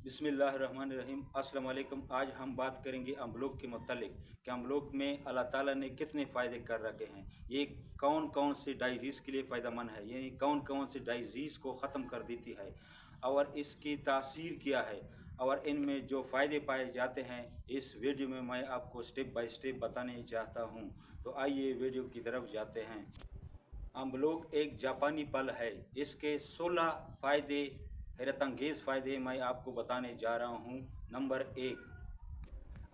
बिस्मिल्लाहिर्रहमानिर्रहीम। अस्सलाम वालेकुम। आज हम बात करेंगे अमलोक के मुतालिक कि अमलोक में अल्लाह ताला ने कितने फ़ायदे कर रखे हैं। ये कौन कौन से डाइजीज़ के लिए फ़ायदेमंद है, यानी कौन कौन से डाइजीज़ को ख़त्म कर देती है और इसकी तासीर क्या है और इनमें जो फ़ायदे पाए जाते हैं, इस वीडियो में मैं आपको स्टेप बाय स्टेप बताने चाहता हूँ। तो आइए वीडियो की तरफ जाते हैं। अमलोक एक जापानी फल है। इसके 16 फ़ायदे, हैरतअंगेज़ फ़ायदे मैं आपको बताने जा रहा हूँ। नंबर 1,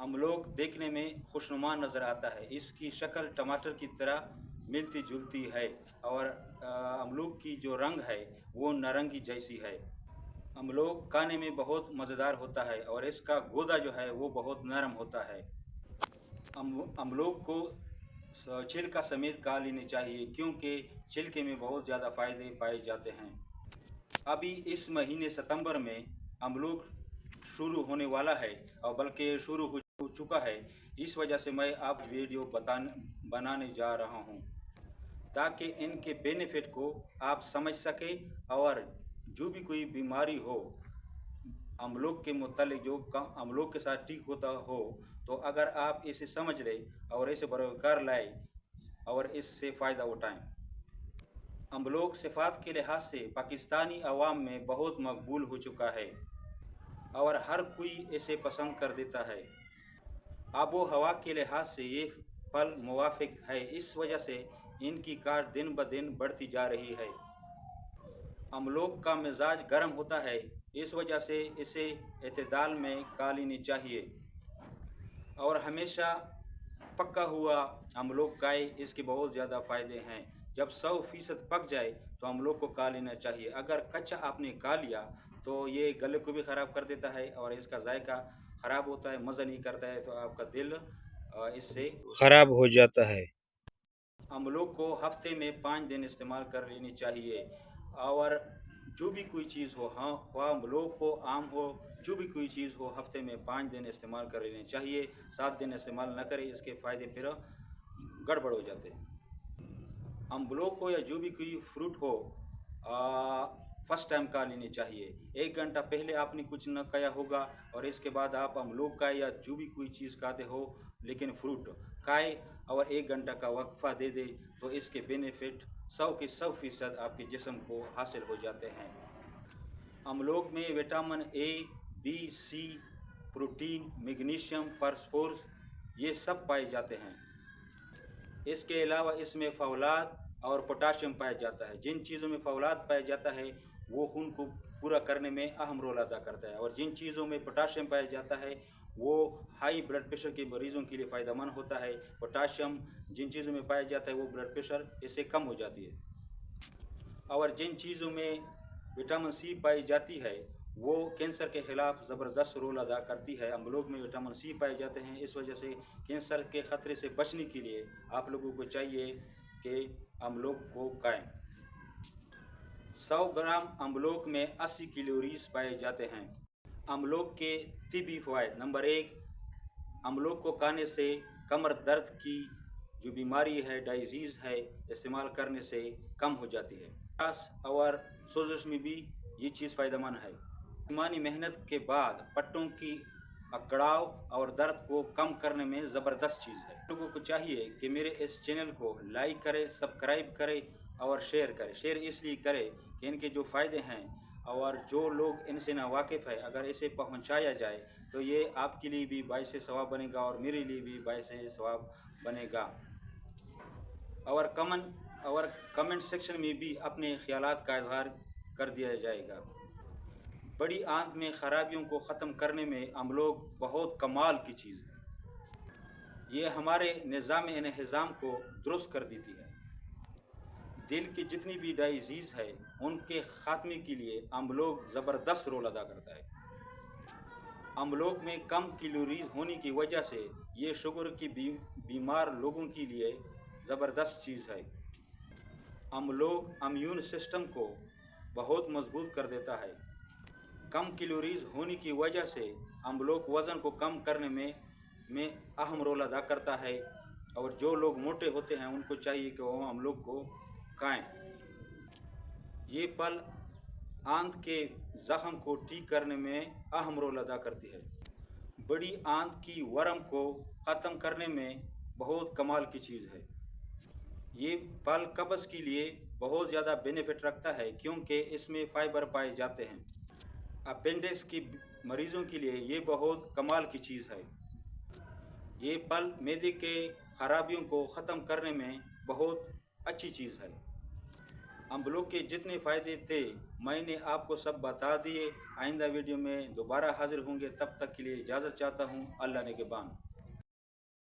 अमलोक देखने में खुशनुमा नज़र आता है। इसकी शक्ल टमाटर की तरह मिलती जुलती है और अमलोक की जो रंग है वो नारंगी जैसी है। अमलोक खाने में बहुत मज़ेदार होता है और इसका गूदा जो है वो बहुत नरम होता है। अमलोक को छिलका समेत खा लेनी चाहिए क्योंकि छिलके में बहुत ज़्यादा फ़ायदे पाए जाते हैं। अभी इस महीने सितंबर में अमलोक शुरू होने वाला है और बल्कि शुरू हो चुका है। इस वजह से मैं आप वीडियो बनाने जा रहा हूँ ताकि इनके बेनिफिट को आप समझ सकें और जो भी कोई बीमारी हो अमलोक के मुतालिक जो अमलोक के साथ ठीक होता हो, तो अगर आप इसे समझ लें और इसे बरकरार लाए और इससे फ़ायदा उठाएं। अमलोक सिफ़ात के लिहाज से पाकिस्तानी अवाम में बहुत मकबूल हो चुका है और हर कोई इसे पसंद कर देता है। आबो हवा के लिहाज से ये फल मुवाफिक है, इस वजह से इनकी काट दिन ब दिन बढ़ती जा रही है। अमलोक का मिजाज गर्म होता है, इस वजह से इसे एतदाल में खा लेनी चाहिए और हमेशा पका हुआ अमलोक खाए। इसके बहुत ज़्यादा फ़ायदे हैं। जब 100% पक जाए तो अमलोक को खा लेना चाहिए। अगर कच्चा आपने खा लिया तो ये गले को भी ख़राब कर देता है और इसका जायका ख़राब होता है, मज़ा नहीं करता है, तो आपका दिल इससे ख़राब हो जाता है। अमलोक को हफ्ते में 5 दिन इस्तेमाल कर लेनी चाहिए और जो भी कोई चीज़ हो, हाँ ख्वाह अमलोक हो, आम हो, जो भी कोई चीज़ हो, हफ्ते में 5 दिन इस्तेमाल कर लेनी चाहिए। 7 दिन इस्तेमाल न करें, इसके फ़ायदे फिर गड़बड़ हो जाते हैं। अमलोक हो या जो भी कोई फ्रूट हो, फर्स्ट टाइम खा लेनी चाहिए। 1 घंटा पहले आपने कुछ न खाया होगा और इसके बाद आप अमलोक खाए या जो भी कोई चीज़ खाते हो, लेकिन फ्रूट खाए और 1 घंटा का वक्फा दे दे तो इसके बेनिफिट 100 के 100% आपके जिस्म को हासिल हो जाते हैं। अमलोक में vitamin A, B, C, protein, magnesium, phosphorus ये सब पाए जाते हैं। इसके अलावा इसमें फौलाद और पोटाशियम पाया जाता है। जिन चीज़ों में फौलाद पाया जाता है वो खून को पूरा करने में अहम रोल अदा करता है और जिन चीज़ों में पोटाशियम पाया जाता है वो हाई ब्लड प्रेशर के मरीज़ों के लिए फ़ायदेमंद होता है। पोटाशियम जिन चीज़ों में पाया जाता है वो ब्लड प्रेशर इससे कम हो जाती है और जिन चीज़ों में विटामिन सी पाई जाती है वो कैंसर के ख़िलाफ़ ज़बरदस्त रोल अदा करती है। अमलोक में विटामिन सी पाए जाते हैं, इस वजह से कैंसर के ख़तरे से बचने के लिए आप लोगों को चाहिए कि अमलोक को खाएं। 100 ग्राम अमलोक में 80 कैलोरीज पाए जाते हैं। अमलोक के तिबी फ़वाइद। नंबर 1, अमलोक को खाने से कमर दर्द की जो बीमारी है, डाइजीज़ है, इस्तेमाल करने से कम हो जाती है। प्यास और सोजिश में भी ये चीज़ फ़ायदेमंद है। जिस्मानी मेहनत के बाद पट्टों की अकड़ाव और दर्द को कम करने में ज़बरदस्त चीज़ है। लोगों को चाहिए कि मेरे इस चैनल को लाइक करें, सब्सक्राइब करें और शेयर करें। शेयर इसलिए करें कि इनके जो फ़ायदे हैं और जो लोग इनसे नावाकिफ़ है, अगर इसे पहुंचाया जाए तो ये आपके लिए भी बाइस सवाब बनेगा और मेरे लिए भी बाइस सवाब बनेगा। और कमेंट सेक्शन में भी अपने ख्यालात का इजहार कर दिया जाएगा। बड़ी आंत में ख़राबियों को ख़त्म करने में अमलोक बहुत कमाल की चीज़ है। ये हमारे निज़ाम को दुरुस्त कर देती है। दिल की जितनी भी डाइजीज़ है उनके ख़ात्मे के लिए अमलोक ज़बरदस्त रोल अदा करता है। अमलोक में कम कैलोरीज होने की वजह से ये शुगर की बीमार लोगों के लिए ज़बरदस्त चीज़ है। अमलोक इम्यून सिस्टम को बहुत मजबूत कर देता है। कम कैलोरीज होने की वजह से अमलोक वज़न को कम करने में अहम रोल अदा करता है और जो लोग मोटे होते हैं उनको चाहिए कि वो अमलोक को खाएं। ये फल आंत के जख्म को ठीक करने में अहम रोल अदा करती है। बड़ी आंत की वर्म को ख़त्म करने में बहुत कमाल की चीज़ है। ये फल कब्ज़ के लिए बहुत ज़्यादा बेनिफिट रखता है क्योंकि इसमें फ़ाइबर पाए जाते हैं। अपेंडिक्स की मरीज़ों के लिए ये बहुत कमाल की चीज़ है। ये फल मैदे के खराबियों को ख़त्म करने में बहुत अच्छी चीज़ है। अम्बलों के जितने फ़ायदे थे मैंने आपको सब बता दिए। आइंदा वीडियो में दोबारा हाजिर होंगे, तब तक के लिए इजाज़त चाहता हूँ। अल्लाह ने के बान।